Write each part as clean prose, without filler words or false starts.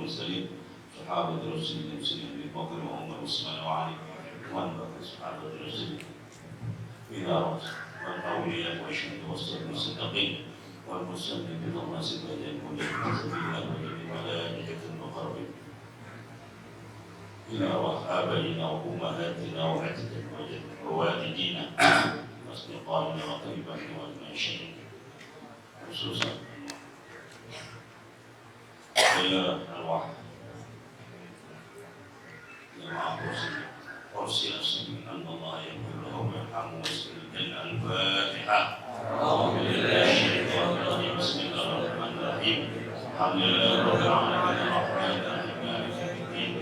والمرسلين صحابة رسول الله سيدنا أبي بكر وعمر وعثمان وعلي وعن بقية صحابة رسول الله والأولياء والشهداء والصالحين والصديقين والمسلمين بالناس والأولياء والمسلمين والملائكة المقربين إلى أرواح آبائنا وأمهاتنا ووالدينا وأصدقائنا وقريبنا والمعشرين خصوصا إلى أرواح جماعة قرصي أسلم أن الله يقول لهم ويرحمه ويسكن الجنة. الفاتحة. أعوذ بالله من الشيطان الرجيم. بسم الله الرحمن الرحيم. الحمد لله رب العالمين الرحمن الرحيم مالك يوم الدين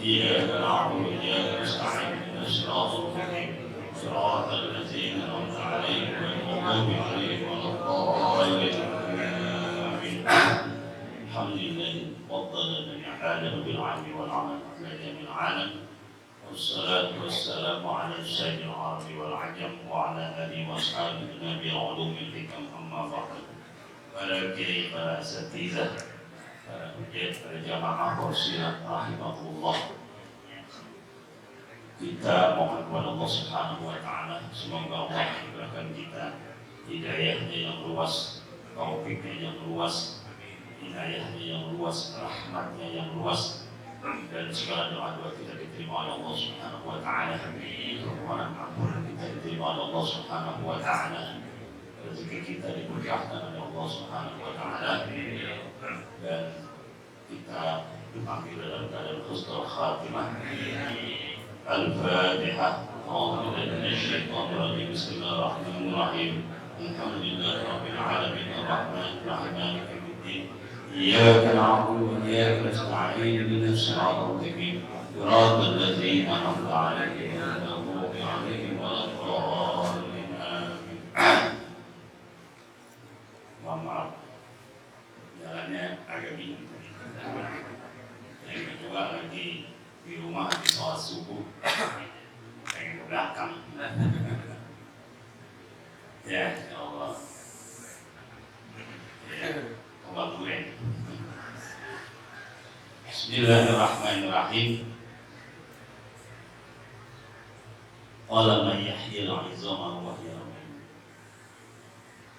إياك نعبد وإياك نستعين اهدنا الصراط المستقيم صراط الذين أنعمت عليهم غير المغضوب عليهم ولا الضالين. آمين. الحمد لله فضل جميع آدم بالعلم والعمل على جميع العالم والصلاة والسلام على سيد العرب والعجم وعلى آله وأصحابه نبي العلوم الحكم. أما بعد. Para kiai, para asatizah, para hujat, para jamaah qursilah rahimahullah, kita mohon kepada Allah Subhanahu wa taala semoga Allah memberikan kita hidayahnya yang luas, taufiknya yang luas, hidayahnya yang luas, rahmatnya yang luas, dan segala doa-doa kita diterima oleh Allah Subhanahu wa taala. Permohonan ampun kita diterima oleh Allah Subhanahu wa taala. Rezeki kita diberkahkan oleh Allah Subhanahu wa taala dan kita dipanggil dalam keadaan husnul khatimah. Al-Fatihah. A'udzu billahi minasyaitonir rajim. Bismillahirrahmanirrahim. Alhamdulillahi rabbil alamin arrahmanir rahim maliki yaumiddin. Iyyaka na'budu wa iyyaka nasta'in ihdinas siratal mustaqim siratal ladzina an'amta 'alaihim ghairil maghdubi 'alaihim waladdallin. Amin. Mohon maaf, jalannya agak bingung. Yang kedua lagi di rumah di sholat subuh, pengen ke belakang. Ya Allah. Ya, Allah gue. Bismillahirrahmanirrahim. Qala man yahyil 'izama wa hiya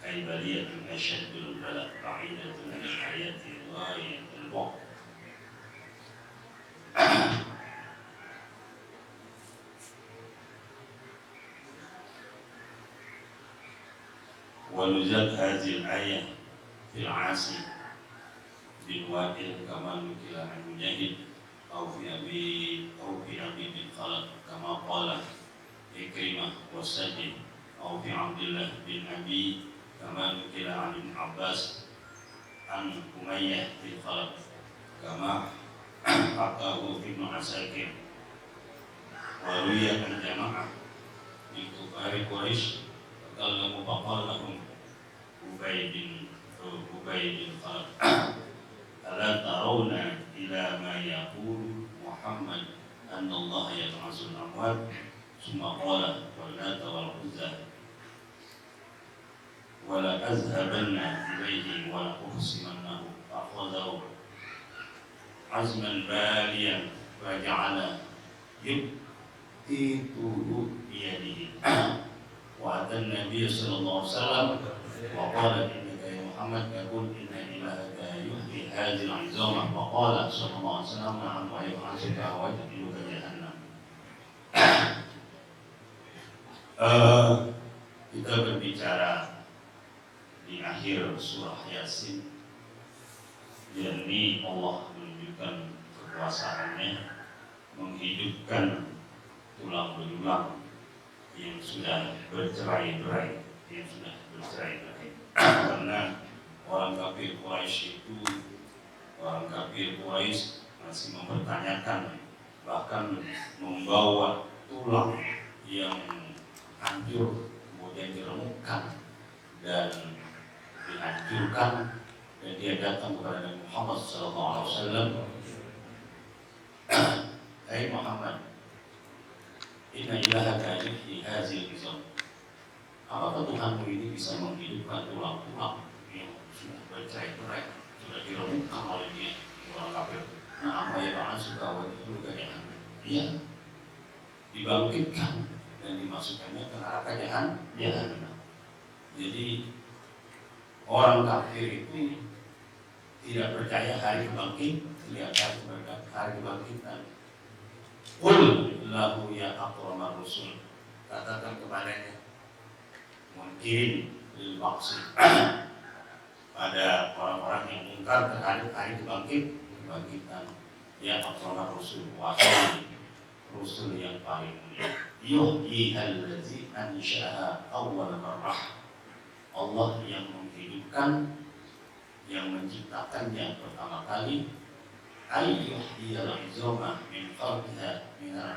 أي بلية أشد البلاء بعيدة عن الحياة غاية البعد. ونزل هذه الآية في العاصي بن وائل كما نقل عن مجاهد أو في أبي بن خلف كما قال إكرمة والسجد أو في عبد الله بن أبي كما نقل عن ابن عباس عن أمية بن خلف كما حكاه ابن عساكر. وروي عن جماعة من كفار قريش تكلموا فقال لهم أبي بن خلف ألا ترون إلى ما يقول محمد أن الله يبعث الأموات ثم قال واللات والعزى ولا أذهبن إليه ولا أحسمنه. فأخذه عزما باليا فجعل يبتيته بيده وأتى النبي صلى الله عليه وسلم وقال إنك يا محمد يقول إن إلهك يحيي هذه العظام. فقال صلى الله عليه وسلم نعم ويبعثك ويدخلك جهنم. Kita berbicara di akhir surah Yasin, yakni Allah menunjukkan kekuasaannya menghidupkan tulang belulang yang sudah bercerai-berai, karena orang kafir Quraisy masih mempertanyakan, bahkan membawa tulang yang hancur kemudian diremukkan dan dihancurkan, dan dia datang kepada Nabi Muhammad SAW. Hai Muhammad, inna ilahaka yuhyi hazil izam. Apakah Tuhanmu ini bisa menghidupkan tulang-tulang yang sudah bercerai-berai, sudah diremukkan oleh dia, orang kafir. Nah, ya Pak suka itu kayak dia dibangkitkan dan dimasukkannya ke neraka jahanam. Jadi orang kafir itu tidak percaya hari kebangkitan. Qul lahu ya akramar rusul, katakan kepadanya munkirin lil baqsi, pada orang-orang yang mungkar terhadap hari kebangkitan, ya akramar rusul, wahai rusul yang paling mulia, yuhyi allazi ansha'aha awwal marrah, Allah yang menghidupkan, yang menciptakannya pertama kali, ayyuhiyal izoma min qalbiha minal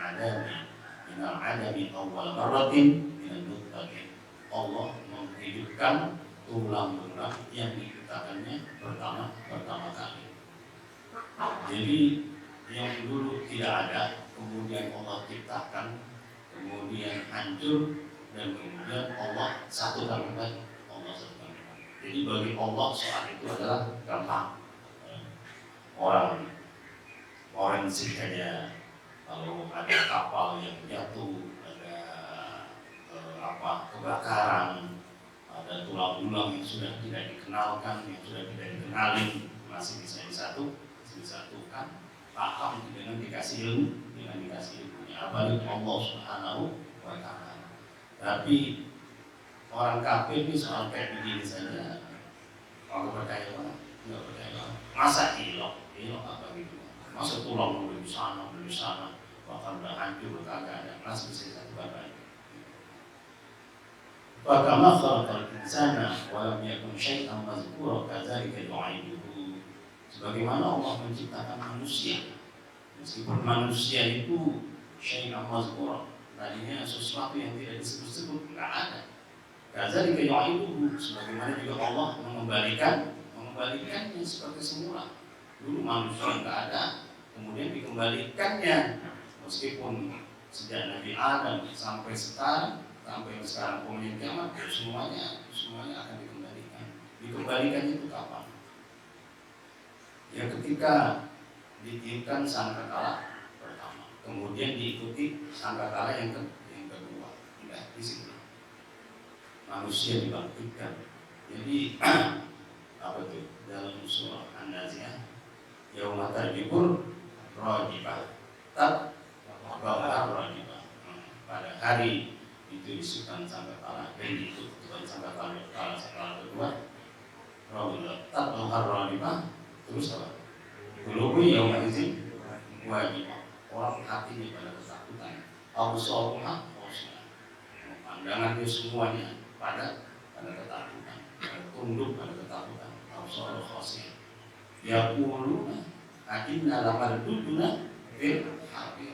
adami awwal marratin minal nutfatin. Allah menghidupkan tulang-tulang yang diciptakannya pertama kali. Jadi yang dulu tidak ada, kemudian Allah ciptakan, kemudian hancur, dan kemudian Allah satukan kembali. Jadi bagi Allah soal itu adalah gampang. Orang forensik saja, kalau ada kapal yang jatuh, ada kebakaran, ada tulang-tulang yang sudah tidak dikenalkan, yang sudah tidak dikenalin, masih bisa disatukan, paham dengan dikasih ilmunya. Apalagi Allah Subhanahu wa Ta'ala. Tapi orang kafir ini soal kayak begini saja, kalau percaya orang, nggak percaya orang. Masa hilok apa gitu? Masa tulang dulu di sana, bahkan udah hancur, kagak ada, masih bisa disatukan lagi. Fakama khalaqal insana wa lam yakun syai'an mazkura kadzalika yu'iduhu. Sebagaimana Allah menciptakan manusia, meskipun manusia itu syai'an mazkura, tadinya sesuatu yang tidak disebut-sebut, enggak ada. Kadzalika yu'iduhu, sebagaimana juga Allah mengembalikannya seperti semula. Dulu manusia enggak ada, kemudian dikembalikannya, meskipun sejak Nabi Adam sampai sekarang kemudian kiamat, semuanya akan dikembalikan. Dikembalikannya itu kapan? Ya ketika ditiupkan sangkakala pertama, kemudian diikuti sangkakala yang kedua. Tidak di situ manusia dibangkitkan. Jadi apa itu dalam surah An-Nazi'ah, yauma tarjibur rajibah rajibah, pada hari itu disukan sangkakala dan diikuti sangkakala kedua rajibah. Terus apa? Qulubu yauma idzin wajibah, orang hatinya pada ketakutan, absaruha khashi'ah, pandangannya semuanya pada ketakutan, tunduk pada ketakutan, absaruha khashi'ah. Yaquluna inna lamarduduna fil hafir.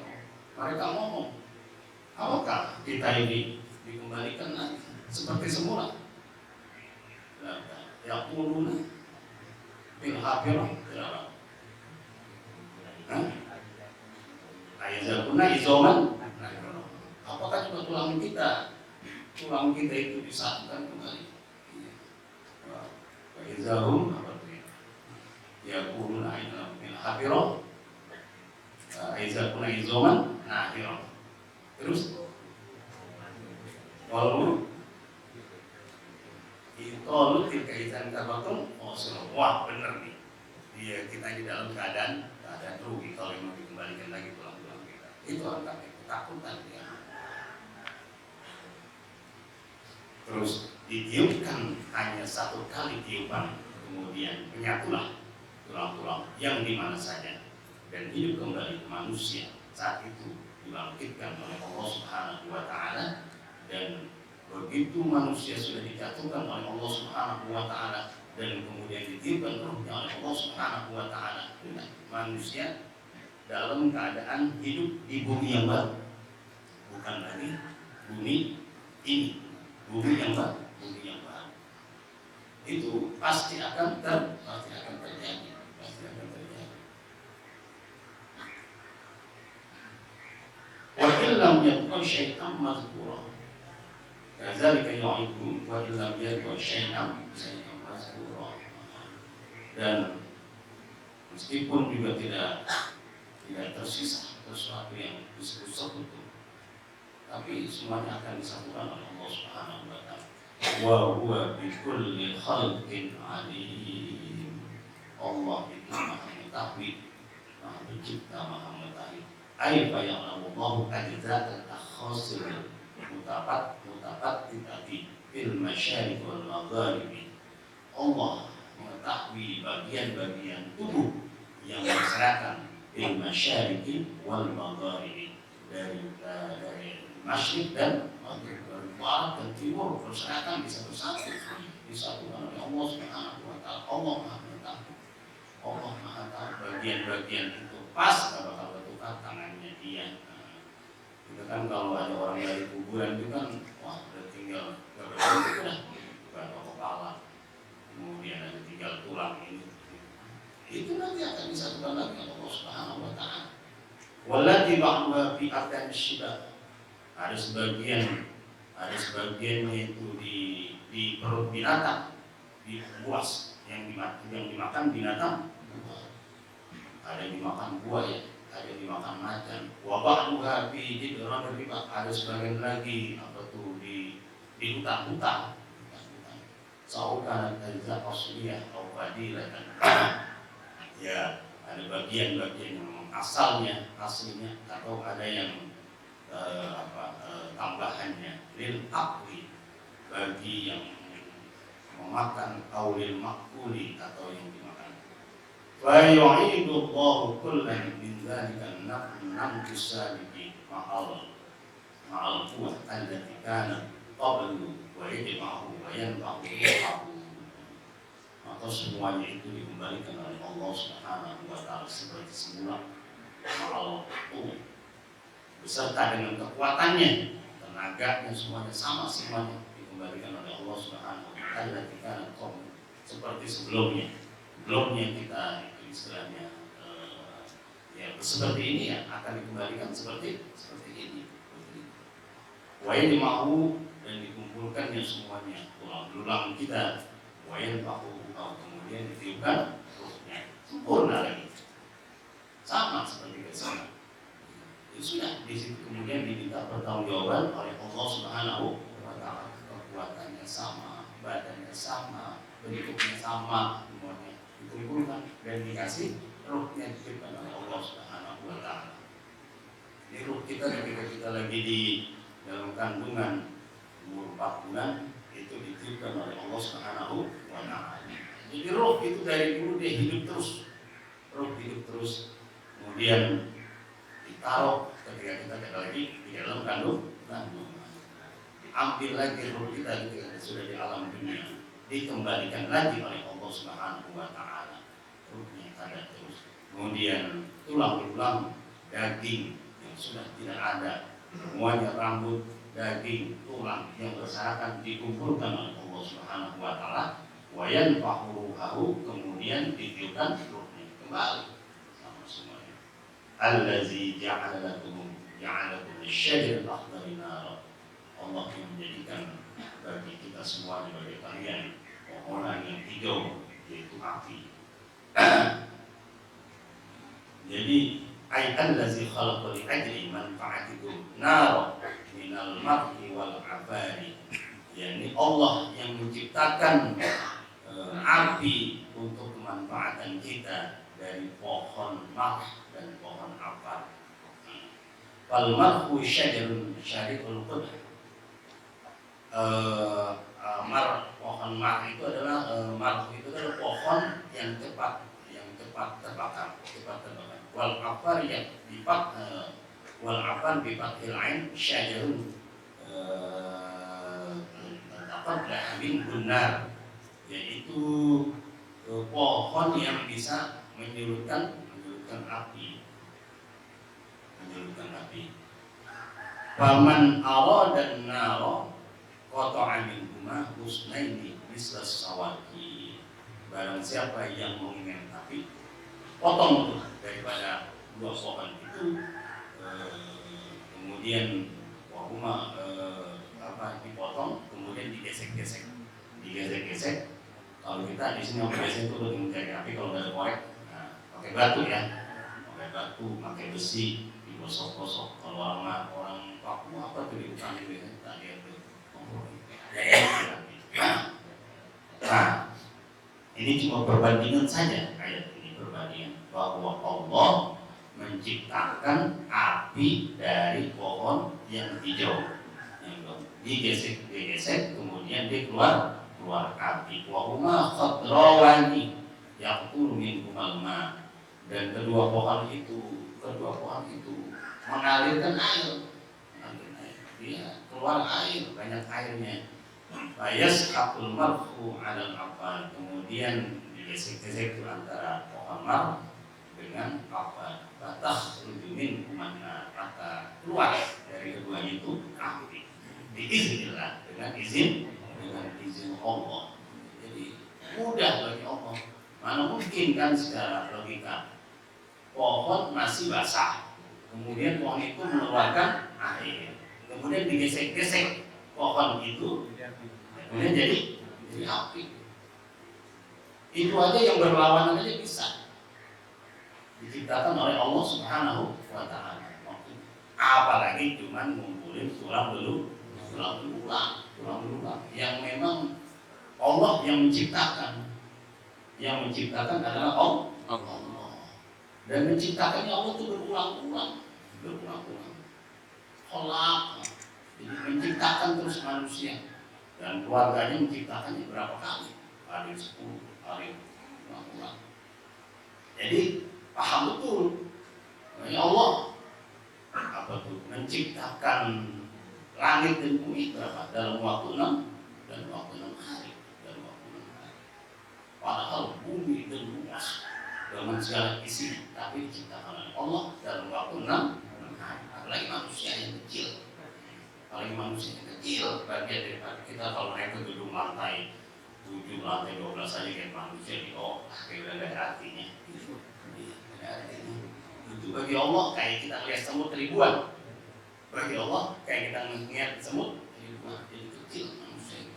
Mereka ngomong, apakah kita ini dikembalikan lagi seperti semula? Yaquluna fil hafir. Ayazakuna izoman. Apakah juga tulang kita itu disatukan kembali? Ayazahum ya kulun ayna min hafiro. Ayazakuna izoman nahiro. Terus walau itu kaitan kabatum, wah bener nih, dia kita di dalam keadaan rugi kalau mau dikembalikan lagi tulang-tulang kita. Itu orang kafir, ketakutan dia. Terus ditiupkan hanya satu kali tiupan, kemudian menyatulah tulang-tulang yang di mana saja dan hidup kembali manusia. Saat itu dibangkitkan oleh Allah Subhanahu wa Ta'ala, dan begitu manusia sudah dijatuhkan oleh Allah Subhanahu wa Ta'ala dan kemudian ditiupkan ruhnya oleh Allah Subhanahu wa Ta'ala, manusia dalam keadaan hidup di bumi yang baru, bukan lagi bumi ini, bumi yang baru. Itu pasti akan terjadi. Wa illam yakun syai'an mazkura kadzalika yu'iduhu wa illam yakun syai'an mazkura. Dan meskipun juga tidak tersisa sesuatu yang disebut sekutu, tapi semuanya akan disatukan oleh Allah Subhanahu wa taala. Wa huwa bi kulli khalqin alim. Allah itu Maha mengetahui, Maha pencipta, Maha mengetahui. Ai fa ya'lamu ajza'at al-khasil mutafattitati fil masyariq wal magharib. Allah mengetahui bagian-bagian tubuh yang berserakan fil masyariq wal magharib, dari masyriq dan maghrib, dari barat dan timur berserakan bisa bersatu, disatukan oleh Allah Subhanahu wa taala. Allah Maha mengetahui, Allah Maha tahu bagian-bagian itu pas kalau bertukar tangannya dia. Itu kan kalau ada orang dari kuburan itu kan, wah udah tinggal udah kepala, kemudian ada tinggal tulang ini. Itu nanti akan disatukan lagi oleh Allah Subhanahu wa taala. Walati ba'dha fi arkan syibah. Ada sebagiannya itu di perut binatang, di buas yang dimakan binatang. Ada yang dimakan buaya, ada yang dimakan macan. Wa ba'dha fi jidran riba. Ada sebagian lagi di hutan-hutan. Saukan al-zaq asliyah atau fadilatan. Ya, ada bagian-bagian yang asalnya, aslinya, atau ada yang tambahannya lil akli, bagi yang memakan, atau lil makuli, atau yang dimakan. Wa yu'idu Allahu kullan min dzalika an-nafs saliki ma'al quwwah allati kana qablu wa yajma'u wa yanfa'u. Maka semuanya itu dikembalikan oleh Allah Subhanahu wa taala seperti semula, ma'al quwwah, beserta dengan kekuatannya, tenaganya, semuanya sama, semuanya dikembalikan oleh Allah Subhanahu wa taala. Kita seperti sebelumnya kita itu istilahnya ya seperti ini, ya akan dikembalikan seperti ini. Wayan mau dan dikumpulkannya semuanya tulang belulang kita, wayan bahu, kemudian ditiupkan ruhnya, sempurna lagi, sama seperti kesana. Sudah di situ kemudian diminta pertanggungjawaban oleh Allah Subhanahu wa taala. Kekuatannya sama, badannya sama, bentuknya sama, semuanya dikumpulkan dan dikasih ruhnya, diberikan oleh Allah Subhanahu wa taala. Ini ruh kita ketika kita lagi di dalam kandungan umur 4 bulan itu ditiupkan oleh Allah Subhanahu wa taala. Jadi ruh itu dari dulu dia hidup terus, ruh hidup terus, kemudian ditaruh ketika kita lagi di dalam kandungan, diambil lagi ruh kita ketika sudah di alam dunia, dikembalikan lagi oleh Allah Subhanahu wa taala, ruhnya ada terus. Kemudian tulang-tulang, daging yang sudah tidak ada, semuanya rambut, daging, tulang yang berserakan dikumpulkan oleh Allah Subhanahu wa taala, wa yanfahu, kemudian ditiupkan ruhnya kembali sama semuanya. Allazi ja'ala lakum asy-syajar al-akhdar nara. Allah yang menjadikan bagi kita semua, bagi kalian, pohonan yang hijau, yaitu api. Jadi ayat allazi khalaqa li ajli manfa'atikum nar minal mar'i wal afari. Yani Allah yang menciptakan api untuk kemanfaatan kita dari pohon marh dan pohon afar. Wal mar'u syajarun syari'ul qudh. Pohon marh itu adalah pohon yang cepat terbakar. Wal afar yang bifathil ain syajarun taqaddah min gunnar, yaitu pohon yang bisa menyurutkan api. Faman arada an-nara qata'a minhuma husnaini mislas sawaki. Barang siapa yang menginginkan api, potong tuh daripada dua pohon itu, kemudian wahuma dipotong, kemudian digesek-gesek. Kalau kita di sini yang biasa itu untuk mencari api, kalau nggak ada korek, pakai batu ya, pakai batu, pakai besi, digosok-gosok. Kalau orang Papua apa tuh di hutan itu ya, tadi itu. Nah, ini cuma perbandingan saja ayat ini, perbandingan bahwa Allah menciptakan api dari pohon yang hijau, digesek, kemudian dia keluar api. Wahuma khadrawani yaqtulu minhumal ma, dan kedua pohon itu mengalirkan air. Dia keluar air, banyak airnya. Fayasqatul marfu 'alal afan, kemudian digesek-gesek itu antara pohon mar dengan afan. Fatakhruju minhu manna, maka keluar dari keduanya itu api. Biiznillah, dengan izin Allah. Jadi mudah bagi Allah. Mana mungkin kan secara logika pohon masih basah, kemudian pohon itu mengeluarkan air, kemudian digesek-gesek pohon itu, kemudian jadi api. Itu aja yang berlawanan aja bisa diciptakan oleh Allah Subhanahu wa Ta'ala. Apalagi cuman ngumpulin tulang belulang yang memang Allah yang menciptakan. Yang menciptakan adalah Allah. Dan menciptakannya Allah itu berulang-ulang. Kholaq. Jadi menciptakan terus manusia. Dan keluarganya menciptakannya berapa kali? Kali 10, kali ulang-ulang. Jadi paham betul. Ya Allah apa tuh menciptakan langit dan bumi berapa? Dalam waktu 6 hari. Padahal bumi dan bumi dengan segala isi, tapi diciptakan oleh Allah dalam waktu 6 hari. Apalagi manusia yang kecil. Bagian daripada kita kalau naik ke gedung lantai 7, lantai 12 saja kayak manusia di bawah, kayak ada artinya. Itu bagi Allah kayak kita lihat semut ribuan. Bagi Allah kayak kita melihat semut ribuan. Jadi kecil manusia.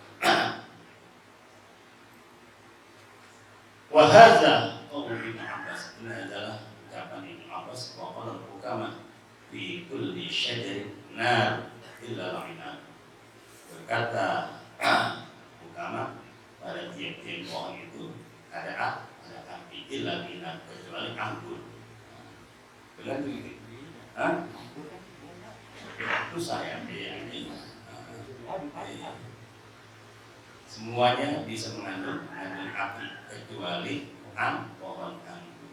Wahada qaul Ibnu Abbas, ini adalah ucapan Ibnu Abbas, wa qala al-hukama fi kulli syajarin nar illa al-'inab. Berkata hukama, pada tiap-tiap pohon itu ada api, illa al-'inab, kecuali anggur. Benar begitu? Itu saya ini. Semuanya bisa mengandung api kecuali pohon anggur.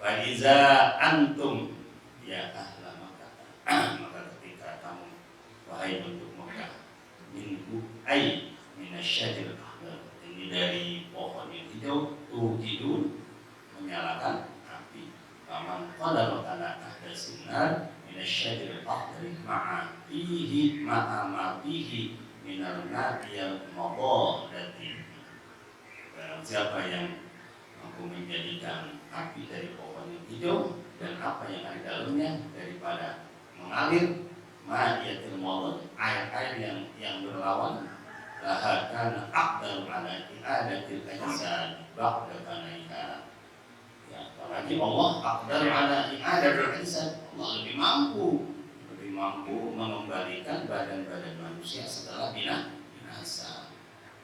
Wa iza antum ya ahla Makkah, maka ketika kamu wahai penduduk Makkah, minhu ay minasyajaril akhdar, ini dari pohon yang hijau, tuhidun, menyalakan api. Faman qadara ala ahdasin nar minasyajaril akhdar ma'a ma fihi minal nadiyal mabadati. Siapa yang mampu menjadikan api dari pohon yang hijau dan apa yang ada di dalamnya daripada mengalir ma'diyatil mabad, air-air yang berlawan, lahakana aqdar ala i'adatil ajsad ba'da fanaiha. Ya, apalagi Allah aqdar ala i'adatil ajsad, Allah lebih mampu mengembalikan badan-badan manusia setelah binasa.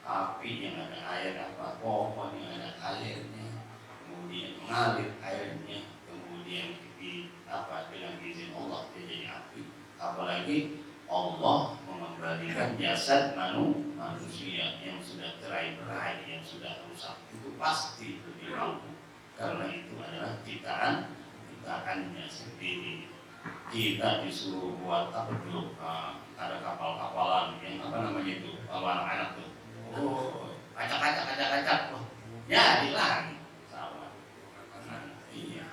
Api yang ada air, pohon yang ada airnya, kemudian mengalir airnya, kemudian dengan izin Allah dia jadi api. Apalagi Allah mengembalikan jasad manusia yang sudah cerai-berai, yang sudah rusak, itu pasti lebih mampu, karena itu adalah ciptaannya sendiri. Kita disuruh buat apa dulu? Ada kapal-kapalan yang apa namanya itu? Kalau anak-anak tuh, acak-acak, jadi lagi sama. Iya.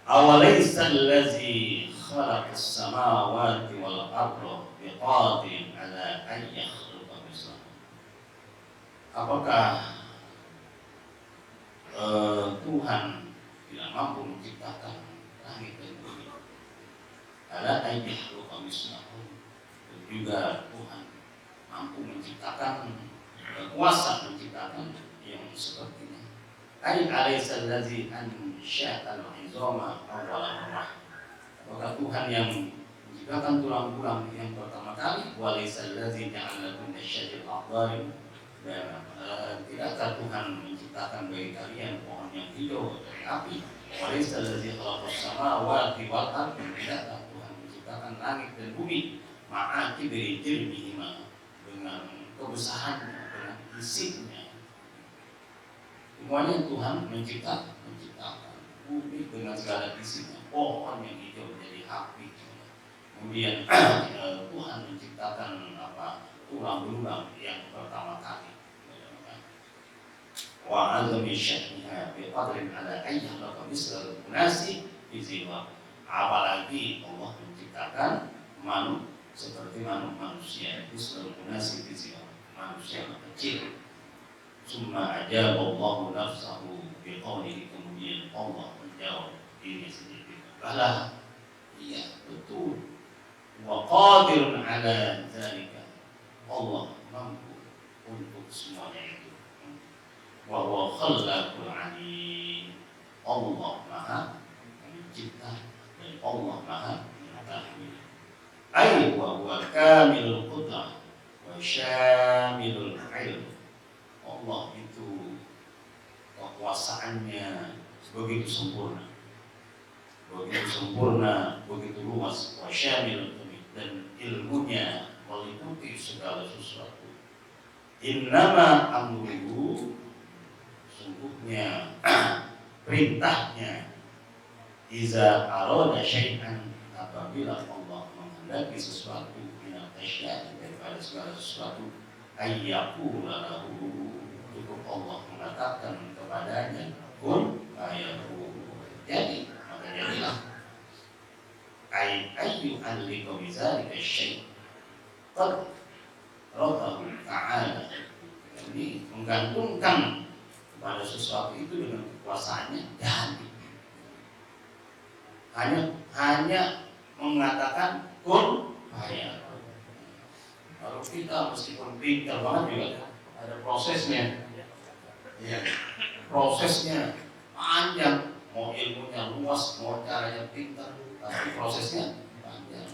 Awalaysa allazi khalaqas samawati wal arda biqadirin ala an yakhluqa mislahum. Apakah Tuhan tidak mampu menciptakan langit dan bumi? Ala an yakhluqa mislahum. Juga Tuhan mampu menciptakan, kuasa menciptakan yang sepertinya. Ay alaisa allazi ansya'al 'izama awwal marrah. Apakah Tuhan yang menciptakan tulang-tulang yang pertama kali? Walaisa allazi ja'ala lakum asyajaril aqdari. Dan tidakkah Tuhan menciptakan bagi kalian pohon yang hijau dari api? Walaisa allazi khalaqas samawati wal ardi. Tidakkah Tuhan menciptakan langit dan bumi? Ma'aki birijilmihima, dengan kebesarannya, dengan isinya. Semuanya Tuhan menciptakan bumi dengan segala isinya, pohon yang hijau menjadi api. Kemudian Tuhan menciptakan tulang belulang yang pertama kali. Wa azami sya'niha bi qadrin ala ayyi laqa misal munasi fi ziwa. Apalagi Allah menciptakan seperti manusia itu selalu munasi fi ziwa, manusia yang kecil. Summa ajaba Allahu nafsahu bi qawlihi, kemudian Allah menjawab diri sendiri. Bala, iya betul. Wa qadirun ala dzalika. Allah mampu untuk semuanya itu. Wa huwa khallaqul alim. Allah Maha Pencipta dan Allah Maha Mengetahui. Ai wa huwa kamilul qudrah wa syamilul ilm. Allah itu kekuasaannya begitu sempurna, begitu luas, wa syamilul ilm, dan ilmunya meliputi segala sesuatu. Innama amruhu, sungguhnya perintahnya, iza arada syai'an, apabila Allah menghendaki sesuatu, minal asya'i, daripada segala sesuatu, ayyaku lahu, cukup Allah mengatakan kepadanya kun fayakun, jadi maka jadilah. Ayyu alliqa bizalika syai' qad radahu ta'ala, ini menggantungkan pada sesuatu itu dengan kekuasaannya, dan hanya mengatakan kun fayakun. Kalau kita meskipun pintar banget juga ada prosesnya, ya, prosesnya panjang. Mau ilmunya luas, mau caranya pintar, tapi prosesnya panjang.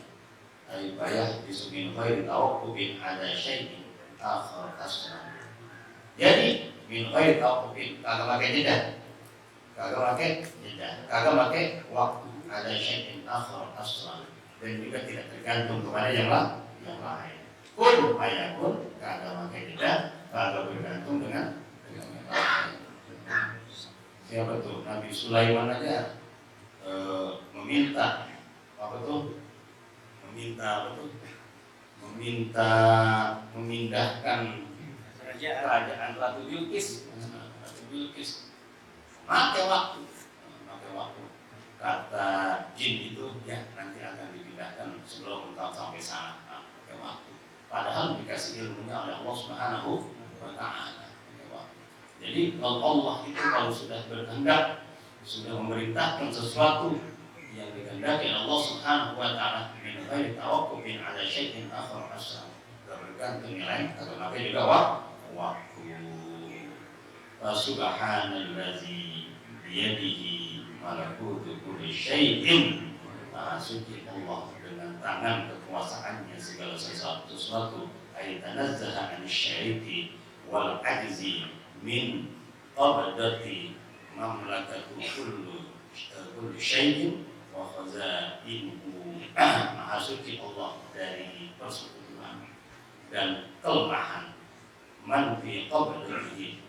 Ayat disebut khairi tawakkubin ada syai'in akhar asra. Jadi min khairi tawakkubin, kagak pakai jeda, kagak pakai waktu, ada syai'in akhar asra, dan juga tidak tergantung kepada yang lain. Kun fayakun, kagak pakai jeda, kagak bergantung dengan yang lain. Siapa tuh? Nabi Sulaiman aja meminta memindahkan kerajaan Ratu Bilqis. Pakai waktu. Kata jin itu, ya nanti akan dipindahkan sebelum engkau sampai sana. Pakai waktu. Padahal dikasih ilmunya oleh Allah Subhanahu wa Ta'ala. Jadi Allah itu kalau sudah berkehendak, sudah memerintahkan sesuatu yang dikehendaki Allah Subhanahu wa Ta'ala, min ghairi tawakkufin ala syai'in akhar asra, bergantung nilai atau nabi juga waktu. Subhanallazi biyadihi malakutu kulli syai'in. Maha suci Allah dengan tangan kekuasaannya segala sesuatu. Aytanazzaha an syariki wal ajzi min qabdati mamlakatu kulli syai'in wa khazainuhu. Maha suci Allah dari persekutuan dan kelemahan. Man fi qabdatihi,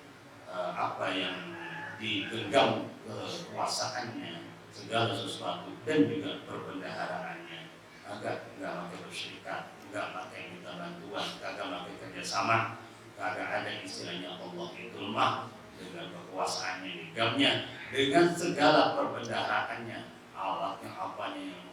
apa yang digenggam kekuasaannya segala sesuatu, dan juga perbendaharaannya. Agak enggak pakai bersyirikat, enggak pakai minta bantuan, kagak pakai kerjasama. Kagak ada istilahnya Allah itu lemah, dengan kekuasaannya genggamnya, dengan segala perbendaharaannya, alatnya apanya yang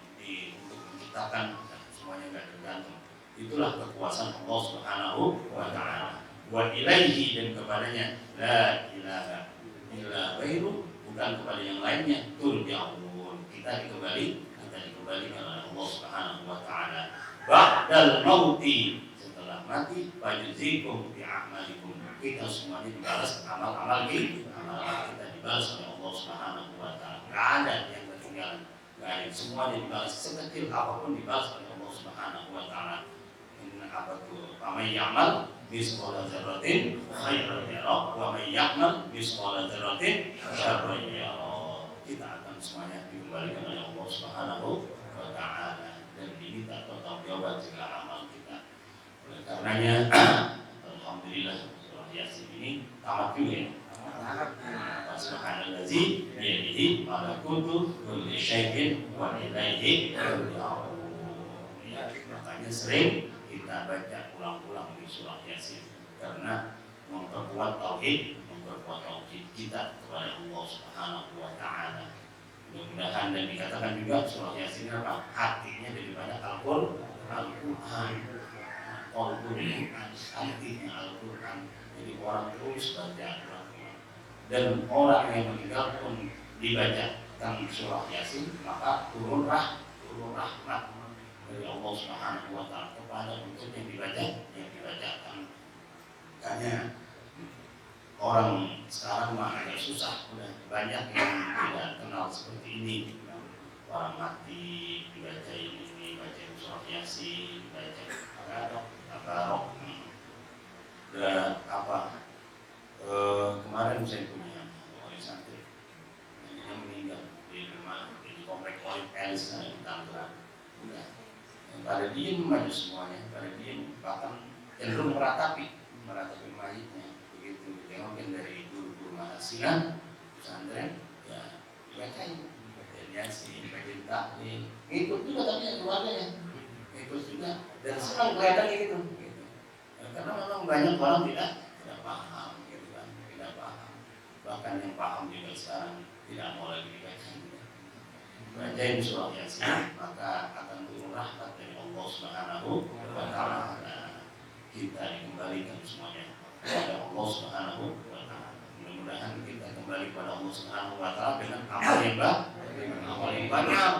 untuk menciptakan, semuanya enggak tergantung. Itulah kekuasaan Allah Subhanahu wa Ta'ala. Wa ilaihi, dan kepadanya, la ilaha illa ghairu, bukan kepada yang lainnya, turja'un, kita dikembalikan oleh Allah Subhanahu wa Ta'ala. Ba'dal mauti, setelah mati, fajzikum bi a'malikum, kita semuanya dibalas amal-amal kita. dibalas oleh Allah Subhanahu wa taala. Enggak ada yang ketinggalan. Enggak ada, semuanya dibalas, sekecil apapun dibalas oleh Allah Subhanahu wa taala. Inna apa tuh? Faman ya'mal misqala dzarratin khairan yarah wa may ya'mal misqala dzarratin syarran yarah. Kita akan semuanya dikembalikan oleh Allah Subhanahu wa taala dan diminta pertanggungjawaban segala amal kita. Oleh karenanya alhamdulillah surah Yasin ini tamat juga ya. Subhanallazi biyadihi malakutu kulli syai'in wa ilaihi yurja'un. Ya, makanya sering kita baca ulang-ulang di surah Yasin karena memperkuat tauhid kita kepada Allah Subhanahu wa taala. Mudah-mudahan dan dikatakan juga surah Yasin apa? Hatinya daripada Al-Qur'an. Artinya Al-Quran. Jadi orang terus baca Al-Quran. Dan orang yang meninggal pun dibacakan surah Yasin, maka turun rahmat dari Allah Subhanahu wa taala kepada untuk yang dibacakan. Makanya orang sekarang mah agak susah, udah banyak yang tidak kenal seperti ini. Orang mati dibaca ini, baca surah Yasin, dibaca Tabarok, dan kemarin saya punya orang santri yang meninggal di rumah di komplek Oil Elsa di Tangerang. Udah, pada diem aja semuanya, pada diem, bahkan cenderung meratapi mayitnya. Begitu ditengokin dari guru-guru mahasiswa pesantren, ya dibacain, Yasin, bacain taklim, ikut juga tapi keluarganya. Ikut juga dan senang kelihatannya gitu. Ya, karena memang banyak orang tidak paham gitu kan, tidak paham. Bahkan yang paham juga sekarang tidak mau lagi dibaca. Bacain surah Yasin, maka akan turun rahmat dari Allah Subhanahu wa taala. Kita dikembalikan semuanya kepada Allah Subhanahu wa taala. Mudah-mudahan kita kembali kepada Allah Subhanahu wa taala dengan amal yang banyak.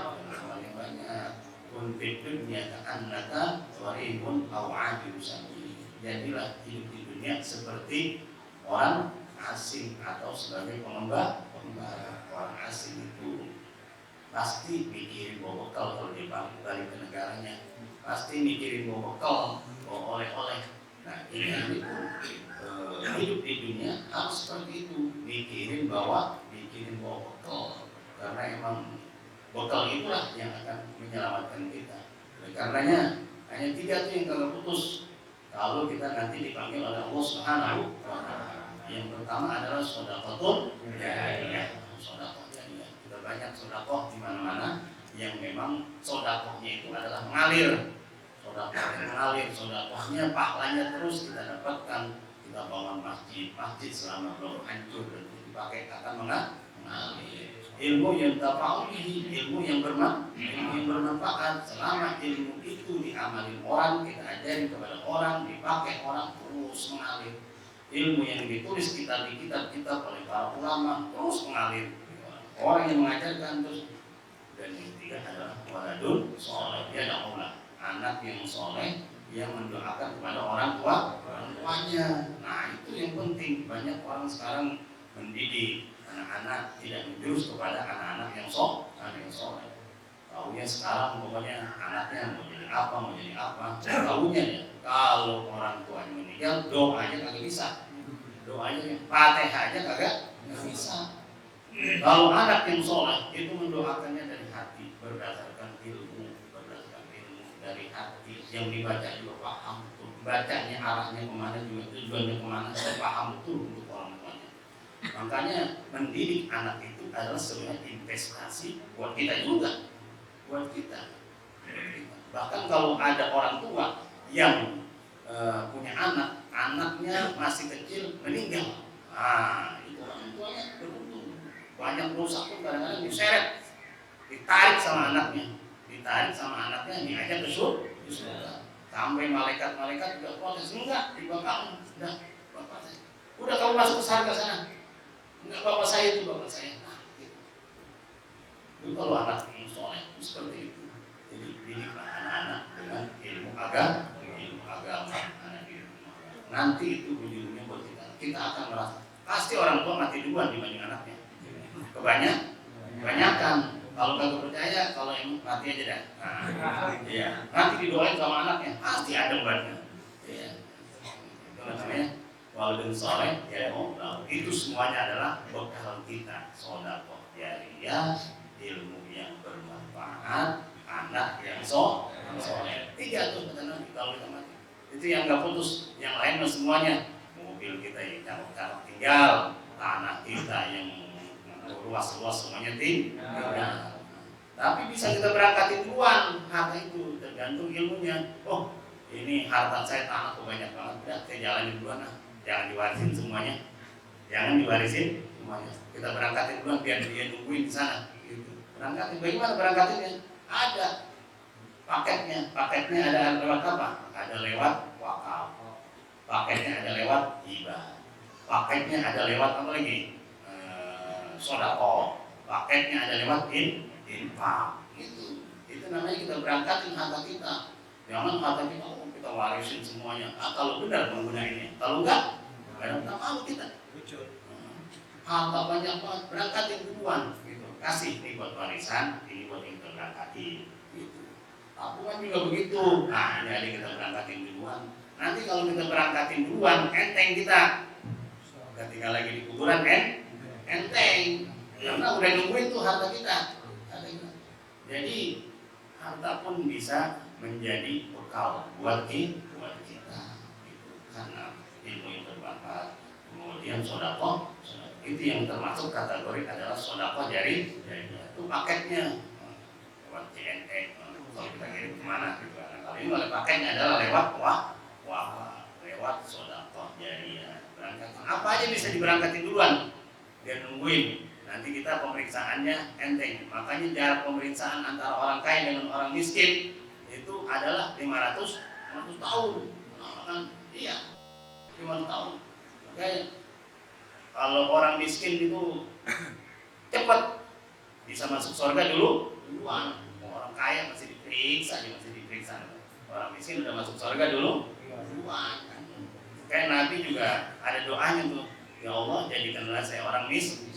Kunfit dunia ka'annaka gharibun aw 'abiru sabil. Jadilah hidup di dunia seperti orang asing atau sebagai pengembara. Orang asing itu pasti mikirin bawa bekal kalau dia balik ke negaranya. Pasti mikirin bawa bekal, bawa oleh-oleh. Nah ini hidup di dunia harus seperti itu. Mikirin bawa bekal. Karena emang bekal itulah yang akan menyelamatkan kita. Oleh karenanya hanya 3 itu yang kagak putus kalau kita nanti dipanggil oleh Allah Subhanahu wa taala. Yang pertama adalah sedekah jariyah. Sedekah jariyah. Sudah banyak sedekah di mana-mana yang memang sedekahnya itu adalah mengalir. Sedekahnya pahalanya terus kita dapatkan. Kita bangun masjid selama belum hancur dan dipakai akan mengalir. Ilmu yang tafa'ulihi, ilmu yang bermanfaat. Selama ilmu itu diamalin orang, kita ajarin kepada orang, dipakai orang, terus mengalir. Ilmu yang ditulis kita di kitab-kitab oleh para ulama terus mengalir. Orang yang mengajarkan terus. Dan yang ketiga adalah waladun soleh. Dia adalah anak yang soleh yang mendoakan kepada orang tuanya. Nah itu yang penting. Banyak orang sekarang mendidik anak-anak tidak menjurus kepada anak-anak yang soleh. Tahunya sekarang pokoknya anaknya mau jadi apa. Tahunya ya kalau orang tuanya meninggal doanya kagak bisa. Doanya Fatihah aja kagak bisa. Kalau anak yang soleh itu mendoakannya dari hati berdasarkan ilmu dari hati yang dibaca juga paham betul. Bacanya arahnya kemana juga tujuannya kemana paham betul untuk orang tuanya. Makanya mendidik anak itu adalah sebuah investasi buat kita juga, buat kita. Bahkan kalau ada orang tua yang punya anaknya masih kecil meninggal, itu orang tuanya beruntung. Banyak dosa pun kadang-kadang diseret, ditarik sama anaknya, diajak ke surga. Sampai malaikat juga protes, enggak, dibakar, udah kamu masuk ke surga sana. Enggak, bapak saya itu bapak saya. Nah, gitu. Itu kalau anak yang soleh seperti itu. Jadi didiklah anak-anak dengan ilmu agama. Nanti itu ujungnya buat kita akan merasa pasti orang tua mati duluan dibanding anaknya. kebanyakan. Kalau nggak percaya, kalau yang mati aja dah. Iya. Nanti didoain sama anaknya, pasti ada obatnya. Iya. Itu namanya walidun soleh ya Allah. Itu semuanya adalah bekal kita, sedekah jariyah, ilmu yang bermanfaat, anak yang soleh. 3 tuh kata Nabi kalau kita mati. Itu yang nggak putus, yang lain semuanya. Mobil kita yang cara tinggal, tanah kita yang luas-luas semuanya tinggal. Tapi bisa kita berangkatin duluan harta itu, tergantung ilmunya. Oh, ini harta saya tanah tuh banyak banget, udah saya jalanin duluan lah. Jangan diwarisin semuanya. Kita berangkatin duluan biar dia nungguin di sana. Gitu. Berangkatin, bagaimana berangkatinnya? Ada paketnya. Paketnya ada lewat apa? Ada lewat wakaf. Paketnya ada lewat hibah. Paketnya ada lewat apa lagi? Sedekah. Paketnya ada lewat infak. Itu namanya kita berangkatin harta kita. Jangan harta kita warisin semuanya. Kalau benar menggunakannya, kalau enggak malu kita. Harta banyak banget, berangkatin duluan. Gitu. Kasih ini buat warisan, ini buat yang kita berangkatin. Gitu. Tabungan juga begitu. Nah, jadi kita berangkatin duluan. Nanti kalau kita berangkatin duluan, enteng kita. Ketika lagi di kuburan enteng. Karena udah nungguin tuh harta kita. Jadi harta pun bisa menjadi bekal buat kita. Gitu. Karena ilmu yang bermanfaat. Kemudian sedekah itu yang termasuk kategori adalah sedekah jariyah. Itu paketnya lewat CNT. Kalau kita kirim kemana gitu. Kalau ini paketnya adalah lewat lewat sedekah jariyah. Apa aja bisa diberangkatin duluan. Dia nungguin. Nanti kita pemeriksaannya enteng. Makanya jarak pemeriksaan antara orang kaya dengan orang miskin itu adalah 500 tahun. Iya, 500 tahun. Makanya kalau orang miskin itu cepat bisa masuk surga duluan. Orang kaya masih diperiksa. Orang miskin udah masuk surga duluan. Kayak Nabi juga ada doanya tuh. Ya Allah, jadikanlah saya orang miskin.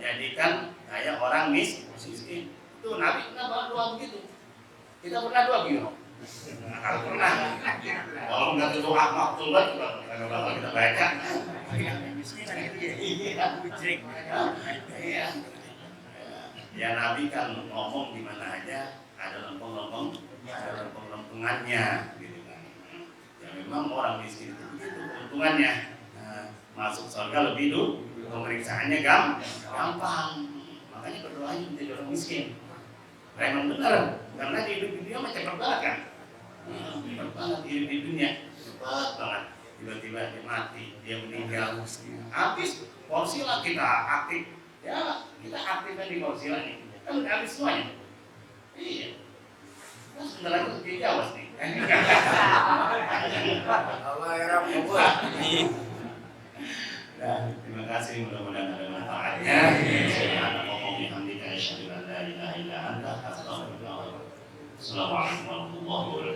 Jadikan saya orang miskin. Itu Nabi pernah doa begitu. Kita pernah doa begitu. Kalau pernah, kalau nggak doa maktubat, kalau kita baca. Ya Nabi kan ngomong di mana aja ada lempeng-lempengannya, gitu kan. Ya memang orang miskin itu begitu keuntungannya. Masuk surga lebih dulu, pemeriksaannya gampang. Makanya berdoanya menjadi orang miskin. Memang benar, karena di hidup dunia macam cepat banget kan. Cepat banget hidup di dunia, cepat banget. Tiba-tiba dia mati, dia meninggal. Habis porsila kita aktif, ya kita aktifkan di porsila nih. Kan udah habis semuanya. Iya. Nah, sebentar lagi dia jawas nih. Allah ya Rabbi. Terima kasih, mudah-mudahan ada manfaatnya. Assalamualaikum warahmatullahi wabarakatuh.